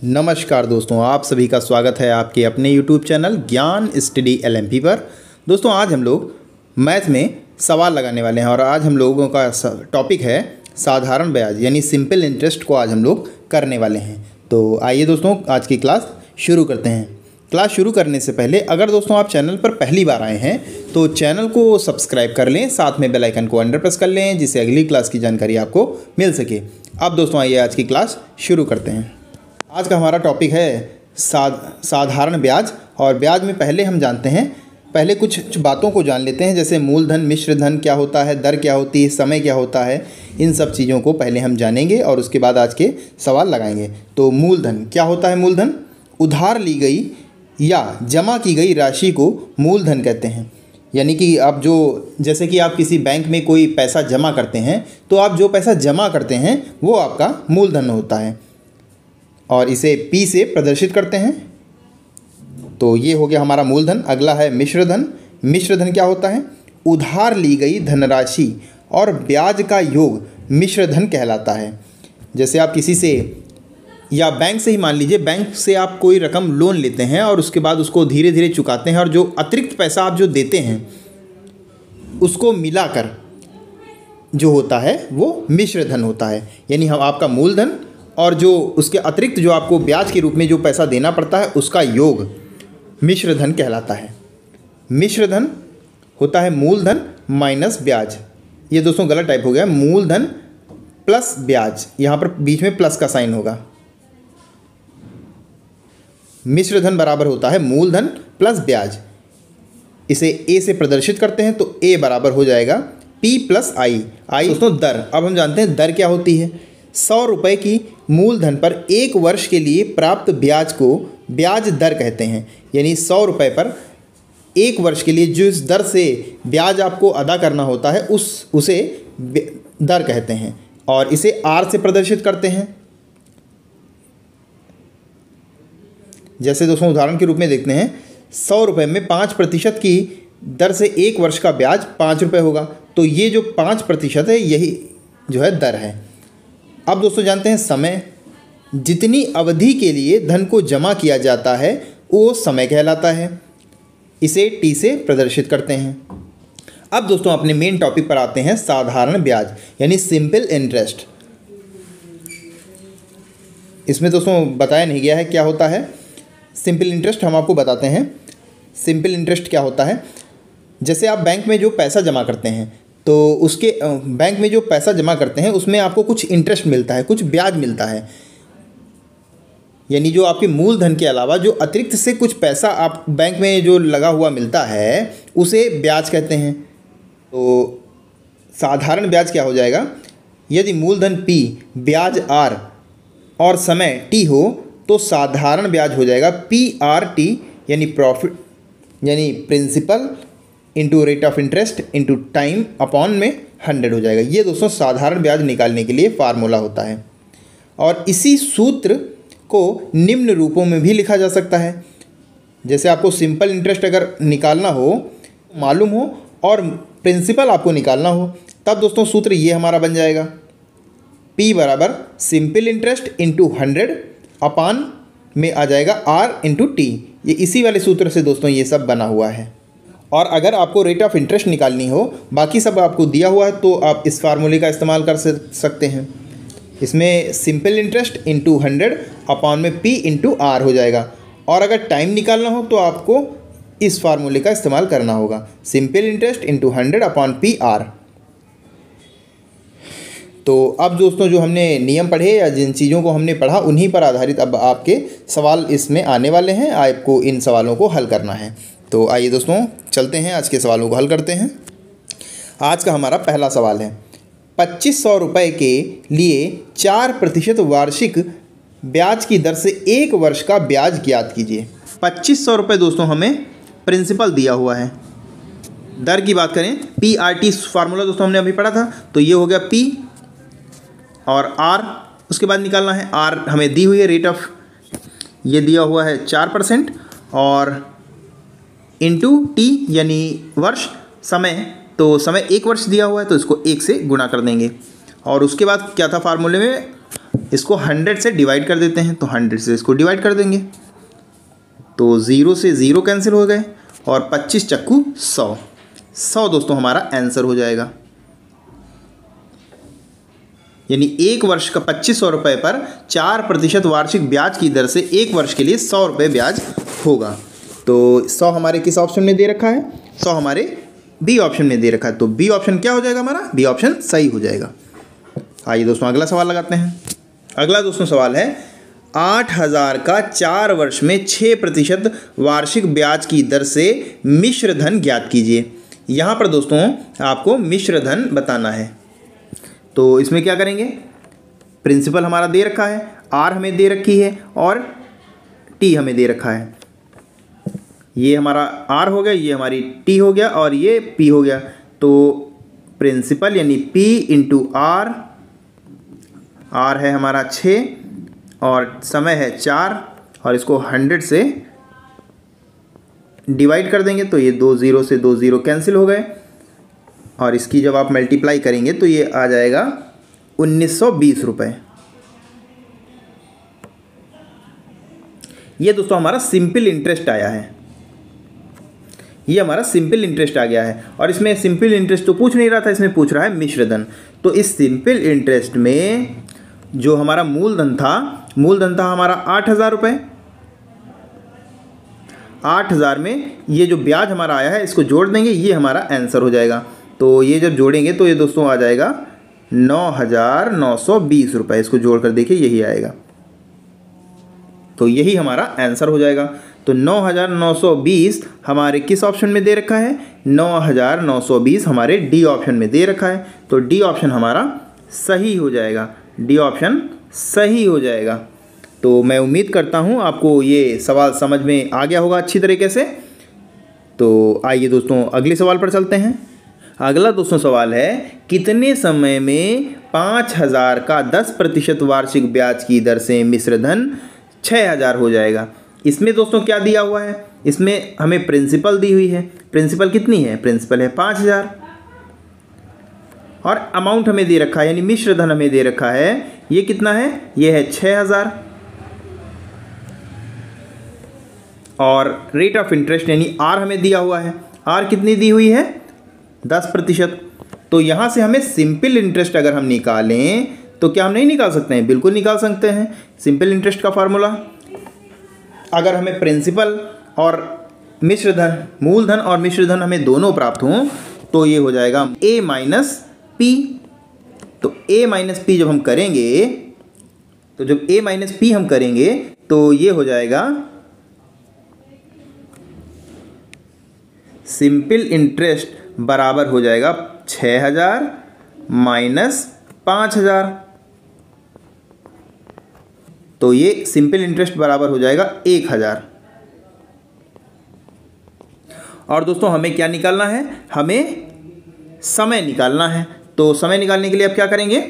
नमस्कार दोस्तों, आप सभी का स्वागत है आपके अपने YouTube चैनल ज्ञान स्टडी LMP पर। दोस्तों आज हम लोग मैथ में सवाल लगाने वाले हैं और आज हम लोगों का टॉपिक है साधारण ब्याज यानी सिंपल इंटरेस्ट को आज हम लोग करने वाले हैं। तो आइए दोस्तों आज की क्लास शुरू करते हैं। क्लास शुरू करने से पहले अगर दोस्तों आप चैनल पर पहली बार आए हैं तो चैनल को सब्सक्राइब कर लें, साथ में बेल आइकन को अंडर प्रेस कर लें जिससे अगली क्लास की जानकारी आपको मिल सके। अब दोस्तों आइए आज की क्लास शुरू करते हैं। आज का हमारा टॉपिक है साधारण ब्याज। और ब्याज में पहले हम जानते हैं, पहले कुछ बातों को जान लेते हैं, जैसे मूलधन, मिश्र धन क्या होता है, दर क्या होती है, समय क्या होता है। इन सब चीज़ों को पहले हम जानेंगे और उसके बाद आज के सवाल लगाएंगे। तो मूलधन क्या होता है? मूलधन उधार ली गई या जमा की गई राशि को मूलधन कहते हैं। यानी कि आप जैसे कि आप किसी बैंक में कोई पैसा जमा करते हैं तो आप जो पैसा जमा करते हैं वो आपका मूलधन होता है और इसे P से प्रदर्शित करते हैं। तो ये हो गया हमारा मूलधन। अगला है मिश्रधन। मिश्रधन क्या होता है? उधार ली गई धनराशि और ब्याज का योग मिश्रधन कहलाता है। जैसे आप किसी से या बैंक से ही मान लीजिए, बैंक से आप कोई रकम लोन लेते हैं और उसके बाद उसको धीरे धीरे चुकाते हैं और जो अतिरिक्त पैसा आप जो देते हैं उसको मिलाकर जो होता है वो मिश्रधन होता है। यानी हम आपका मूलधन और जो उसके अतिरिक्त जो आपको ब्याज के रूप में जो पैसा देना पड़ता है उसका योग मिश्रधन कहलाता है। मिश्रधन होता है मूलधन माइनस ब्याज। ये दोस्तों गलत टाइप हो गया, मूलधन प्लस ब्याज, यहाँ पर बीच में प्लस का साइन होगा। मिश्रधन बराबर होता है मूलधन प्लस ब्याज। इसे ए से प्रदर्शित करते हैं तो ए बराबर हो जाएगा P प्लस आई। आई दोस्तों दर। अब हम जानते हैं दर क्या होती है। 100 रुपये की मूलधन पर 1 वर्ष के लिए प्राप्त ब्याज को ब्याज दर कहते हैं। यानी 100 रुपये पर 1 वर्ष के लिए जो इस दर से ब्याज आपको अदा करना होता है उसे दर कहते हैं और इसे R से प्रदर्शित करते हैं। जैसे दोस्तों उदाहरण के रूप में देखते हैं, 100 रुपये में 5% की दर से 1 वर्ष का ब्याज 5 रुपये होगा। तो ये जो 5% है यही जो है दर है। अब दोस्तों जानते हैं समय। जितनी अवधि के लिए धन को जमा किया जाता है वो समय कहलाता है। इसे T से प्रदर्शित करते हैं। अब दोस्तों अपने मेन टॉपिक पर आते हैं, साधारण ब्याज यानी सिंपल इंटरेस्ट। इसमें दोस्तों बताया नहीं गया है क्या होता है सिंपल इंटरेस्ट। हम आपको बताते हैं सिंपल इंटरेस्ट क्या होता है। जैसे आप बैंक में जो पैसा जमा करते हैं तो उसके बैंक में जो पैसा जमा करते हैं उसमें आपको कुछ इंटरेस्ट मिलता है, कुछ ब्याज मिलता है। यानी जो आपके मूलधन के अलावा जो अतिरिक्त से कुछ पैसा आप बैंक में जो लगा हुआ मिलता है उसे ब्याज कहते हैं। तो साधारण ब्याज क्या हो जाएगा? यदि मूलधन P, ब्याज R और समय T हो तो साधारण ब्याज हो जाएगा PRT यानी प्रॉफिट यानी principal into rate of interest into time upon में 100 हो जाएगा। ये दोस्तों साधारण ब्याज निकालने के लिए फार्मूला होता है और इसी सूत्र को निम्न रूपों में भी लिखा जा सकता है। जैसे आपको सिंपल इंटरेस्ट अगर निकालना हो, मालूम हो और प्रिंसिपल आपको निकालना हो, तब दोस्तों सूत्र ये हमारा बन जाएगा P बराबर सिंपल इंटरेस्ट इंटू 100 अपान में आ जाएगा R इंटू T। ये इसी वाले सूत्र से दोस्तों ये सब बना हुआ है। और अगर आपको रेट ऑफ इंटरेस्ट निकालनी हो, बाकी सब आपको दिया हुआ है, तो आप इस फार्मूले का इस्तेमाल कर सकते हैं। इसमें सिंपल इंटरेस्ट इंटू 100 अपॉन में P इंटू R हो जाएगा। और अगर टाइम निकालना हो तो आपको इस फार्मूले का इस्तेमाल करना होगा, simple interest into 100 upon PR। तो अब दोस्तों जो हमने नियम पढ़े या जिन चीज़ों को हमने पढ़ा उन्हीं पर आधारित अब आपके सवाल इसमें आने वाले हैं। आपको इन सवालों को हल करना है। तो आइए दोस्तों चलते हैं, आज के सवालों को हल करते हैं। आज का हमारा पहला सवाल है, 2500 रुपये के लिए 4% वार्षिक ब्याज की दर से 1 वर्ष का ब्याज ज्ञात कीजिए। 2500 रुपये दोस्तों हमें प्रिंसिपल दिया हुआ है। दर की बात करें, PRT फार्मूला दोस्तों हमने अभी पढ़ा था, तो ये हो गया P और R। उसके बाद निकालना है R हमें दी हुई है रेट ऑफ, ये दिया हुआ है 4% और इंटू T यानी वर्ष, समय तो समय 1 वर्ष दिया हुआ है तो इसको 1 से गुणा कर देंगे। और उसके बाद क्या था फार्मूले में, इसको 100 से डिवाइड कर देते हैं, तो 100 से इसको डिवाइड कर देंगे तो 0 से 0 कैंसिल हो गए और 25 चक्कू 100 दोस्तों हमारा आंसर हो जाएगा। यानी 1 वर्ष का 2500 रुपये पर 4% वार्षिक ब्याज की दर से 1 वर्ष के लिए 100 रुपये ब्याज होगा। तो 100 हमारे किस ऑप्शन में दे रखा है? 100 हमारे बी ऑप्शन में दे रखा है। तो बी ऑप्शन क्या हो जाएगा हमारा? बी ऑप्शन सही हो जाएगा। आइए दोस्तों अगला सवाल लगाते हैं। अगला दोस्तों सवाल है 8000 का 4 वर्ष में 6% वार्षिक ब्याज की दर से मिश्र धन ज्ञात कीजिए। यहाँ पर दोस्तों आपको मिश्र धन बताना है। तो इसमें क्या करेंगे? प्रिंसिपल हमारा दे रखा है, आर हमें दे रखी है और टी हमें दे रखा है। ये हमारा आर हो गया, ये हमारी टी हो गया और ये पी हो गया। तो प्रिंसिपल यानी पी इंटू आर, आर है हमारा 6 और समय है 4 और इसको 100 से डिवाइड कर देंगे तो ये 2 0 से 2 0 कैंसिल हो गए और इसकी जब आप मल्टीप्लाई करेंगे तो ये आ जाएगा 1920 रुपये। ये दोस्तों हमारा सिंपल इंटरेस्ट आया है, ये हमारा सिंपल इंटरेस्ट आ गया है। और इसमें सिंपल इंटरेस्ट तो पूछ नहीं रहा था, इसमें पूछ रहा है मिश्रधन। तो इस सिंपल इंटरेस्ट में जो हमारा मूलधन था हमारा 8000 रुपये। 8000 में ये जो ब्याज हमारा आया है इसको जोड़ देंगे, ये हमारा आंसर हो जाएगा। तो ये जब जोड़ेंगे तो ये दोस्तों आ जाएगा 9920 रुपये। इसको जोड़कर देखिए यही आएगा, तो यही हमारा आंसर हो जाएगा। तो 9920 हमारे किस ऑप्शन में दे रखा है? 9920 हमारे डी ऑप्शन में दे रखा है। तो डी ऑप्शन हमारा सही हो जाएगा, डी ऑप्शन सही हो जाएगा। तो मैं उम्मीद करता हूँ आपको ये सवाल समझ में आ गया होगा अच्छी तरीके से। तो आइए दोस्तों अगले सवाल पर चलते हैं। अगला दोस्तों सवाल है कितने समय में 5000 का 10% वार्षिक ब्याज की दर से मिश्रधन 6000 हो जाएगा। इसमें दोस्तों क्या दिया हुआ है? इसमें हमें प्रिंसिपल दी हुई है। प्रिंसिपल कितनी है? प्रिंसिपल है 5000 और अमाउंट हमें दे रखा है यानी मिश्रधन हमें दे रखा है। ये कितना है? ये है 6000 और रेट ऑफ इंटरेस्ट यानी आर हमें दिया हुआ है। आर कितनी दी हुई है? 10%। तो यहाँ से हमें सिंपल इंटरेस्ट अगर हम निकालें तो क्या हम नहीं निकाल सकते हैं? बिल्कुल निकाल सकते हैं। सिंपल इंटरेस्ट का फार्मूला, अगर हमें प्रिंसिपल और मिश्रधन, मूलधन और मिश्रधन हमें दोनों प्राप्त हों तो ये हो जाएगा a माइनस पी। तो a माइनस पी जब हम करेंगे, तो जब a माइनस पी हम करेंगे तो ये हो जाएगा सिंपल इंटरेस्ट बराबर हो जाएगा 6000 माइनस 5000। तो ये सिंपल इंटरेस्ट बराबर हो जाएगा 1000। और दोस्तों हमें क्या निकालना है? हमें समय निकालना है। तो समय निकालने के लिए अब क्या करेंगे?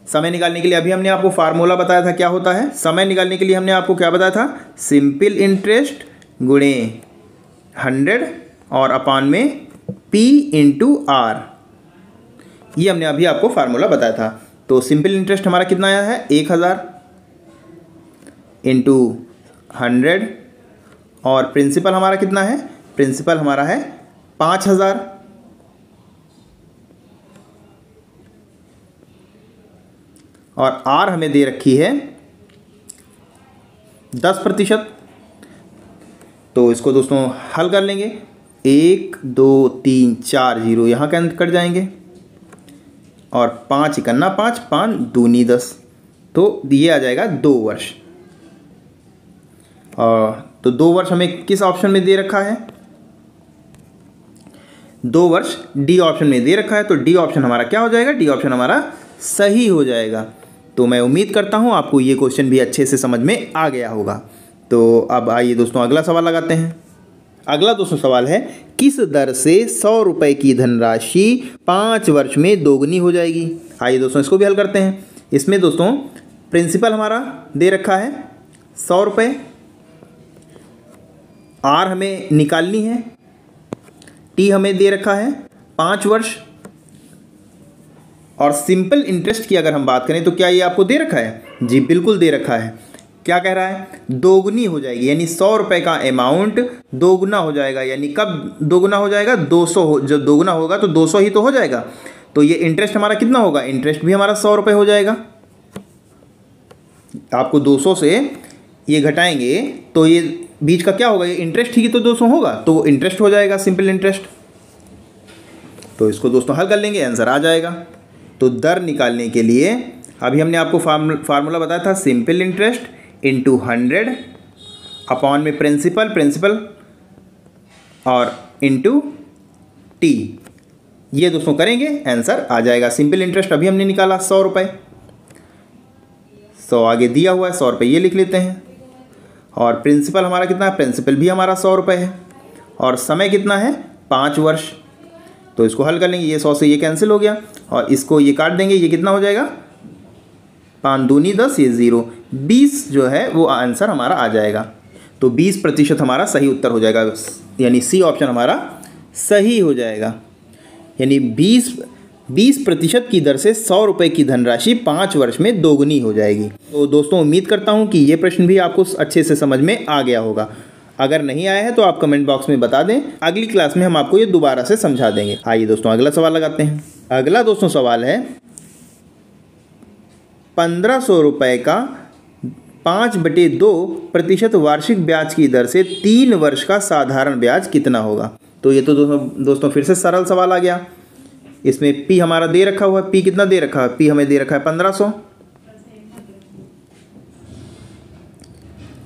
समय निकालने के लिए अभी हमने आपको फार्मूला बताया था, क्या होता है समय निकालने के लिए? हमने आपको क्या बताया था? सिंपल इंटरेस्ट गुणे 100 और अपान में P इंटू आर। ये हमने अभी आपको फार्मूला बताया था। तो सिंपल इंटरेस्ट हमारा कितना आया है? 1000 इंटू 100 और प्रिंसिपल हमारा कितना है? प्रिंसिपल हमारा है 5000 और आर हमें दे रखी है 10%। तो इसको दोस्तों हल कर लेंगे। 1 2 3 4 0 यहाँ कट जाएंगे और 5 इकन्ना 5, 5 दूनी 10। तो ये आ जाएगा 2 वर्ष। तो 2 वर्ष हमें किस ऑप्शन में दे रखा है? 2 वर्ष डी ऑप्शन में दे रखा है। तो डी ऑप्शन हमारा क्या हो जाएगा? डी ऑप्शन हमारा सही हो जाएगा। तो मैं उम्मीद करता हूँ आपको ये क्वेश्चन भी अच्छे से समझ में आ गया होगा। तो अब आइए दोस्तों अगला सवाल लगाते हैं। अगला दोस्तों सवाल है किस दर से 100 रुपये की धनराशि 5 वर्ष में दोगुनी हो जाएगी? आइए दोस्तों इसको भी हल करते हैं। इसमें दोस्तों प्रिंसिपल हमारा दे रखा है 100 रुपये, आर हमें निकालनी है, टी हमें दे रखा है 5 वर्ष और सिंपल इंटरेस्ट की अगर हम बात करें तो क्या ये आपको दे रखा है? जी बिल्कुल दे रखा है। क्या कह रहा है? दोगुनी हो जाएगी, यानी 100 रुपये का अमाउंट दोगुना हो जाएगा। यानी कब दोगुना हो जाएगा? 200 हो, जब दोगुना होगा तो 200 ही तो हो जाएगा। तो ये इंटरेस्ट हमारा कितना होगा? इंटरेस्ट भी हमारा 100 रुपये हो जाएगा। आपको 200 से ये घटाएंगे तो ये बीच का क्या होगा? ये इंटरेस्ट ही तो 200 होगा, तो वो इंटरेस्ट हो जाएगा, सिंपल इंटरेस्ट। तो इसको दोस्तों हल कर लेंगे, आंसर आ जाएगा। तो दर निकालने के लिए अभी हमने आपको फार्मूला बताया था, सिंपल इंटरेस्ट इंटू 100 अपॉन में प्रिंसिपल और इंटू टी। ये दोस्तों करेंगे, आंसर आ जाएगा। सिंपल इंटरेस्ट अभी हमने निकाला 100 रुपये, 100 आगे दिया हुआ है, 100 रुपये ये लिख लेते हैं। और प्रिंसिपल हमारा कितना है? प्रिंसिपल भी हमारा 100 रुपये है। और समय कितना है? 5 वर्ष। तो इसको हल कर लेंगे, ये 100 से ये कैंसिल हो गया और इसको ये काट देंगे, ये कितना हो जाएगा? 5 दूनी 10, ये 0, 20 जो है वो आंसर हमारा आ जाएगा। तो 20% हमारा सही उत्तर हो जाएगा, यानी सी ऑप्शन हमारा सही हो जाएगा। यानी 20% की दर से 100 रुपये की धनराशि 5 वर्ष में दोगुनी हो जाएगी। तो दोस्तों उम्मीद करता हूँ कि ये प्रश्न भी आपको अच्छे से समझ में आ गया होगा। अगर नहीं आया है तो आप कमेंट बॉक्स में बता दें, अगली क्लास में हम आपको ये दोबारा से समझा देंगे। आइए दोस्तों अगला सवाल लगाते हैं। अगला दोस्तों सवाल है 1500 रुपये का 5/2% वार्षिक ब्याज की दर से 3 वर्ष का साधारण ब्याज कितना होगा? तो ये तो दोस्तों फिर से सरल सवाल आ गया। इसमें पी हमारा दे रखा हुआ है, पी कितना दे रखा है? पी हमें दे रखा है 1500।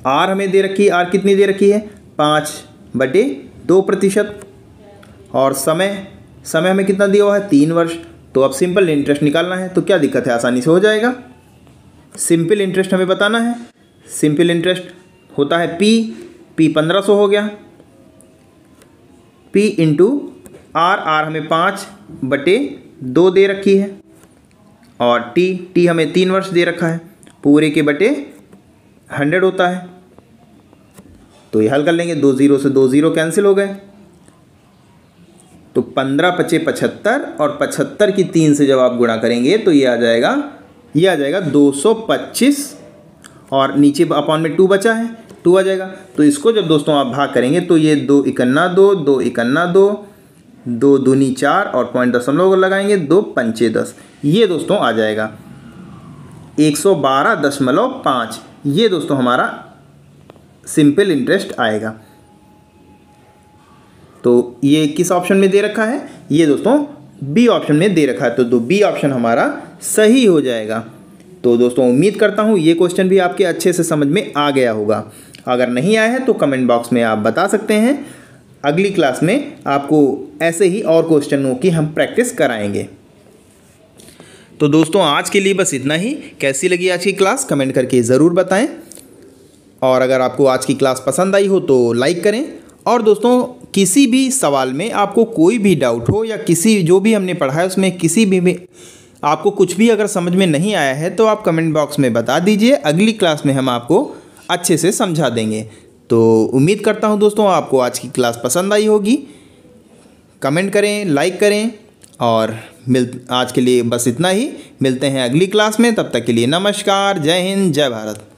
आर हमें दे रखी है, आर कितनी दे रखी है? 5/2%। और समय हमें कितना दिया हुआ है? 3 वर्ष। तो अब सिंपल इंटरेस्ट निकालना है, तो क्या दिक्कत है? आसानी से हो जाएगा। सिंपल इंटरेस्ट हमें बताना है। सिंपल इंटरेस्ट होता है पी 1500 हो गया, पी इंटू आर हमें 5/2 दे रखी है, और टी हमें 3 वर्ष दे रखा है, पूरे के बटे 100 होता है। तो ये हल कर लेंगे, 2 0 से 2 0 कैंसिल हो गए। तो 15 × 5 = 75 और 75 की 3 से जब आप गुणा करेंगे तो ये आ जाएगा 225। और नीचे अपॉन में 2 बचा है, 2 आ जाएगा। तो इसको जब दोस्तों आप भाग करेंगे तो ये 2 इकन्ना 2, 2 इकन्ना 2, 2 दूनी 4 और पॉइंट दशमलव लगाएंगे, 2 पंचे 10। ये दोस्तों आ जाएगा 112.5। ये दोस्तों हमारा सिंपल इंटरेस्ट आएगा। तो ये किस ऑप्शन में दे रखा है? ये दोस्तों बी ऑप्शन में दे रखा है। तो बी ऑप्शन हमारा सही हो जाएगा। तो दोस्तों उम्मीद करता हूँ ये क्वेश्चन भी आपके अच्छे से समझ में आ गया होगा। अगर नहीं आया है तो कमेंट बॉक्स में आप बता सकते हैं। अगली क्लास में आपको ऐसे ही और क्वेश्चनों की हम प्रैक्टिस कराएंगे। तो दोस्तों आज के लिए बस इतना ही। कैसी लगी आज की क्लास कमेंट करके ज़रूर बताएं। और अगर आपको आज की क्लास पसंद आई हो तो लाइक करें। और दोस्तों किसी भी सवाल में आपको कोई भी डाउट हो या किसी जो भी हमने पढ़ा है उसमें किसी भी आपको कुछ भी अगर समझ में नहीं आया है तो आप कमेंट बॉक्स में बता दीजिए। अगली क्लास में हम आपको अच्छे से समझा देंगे। तो उम्मीद करता हूँ दोस्तों आपको आज की क्लास पसंद आई होगी। कमेंट करें, लाइक करें और आज के लिए बस इतना ही। मिलते हैं अगली क्लास में, तब तक के लिए नमस्कार, जय हिंद, जय भारत।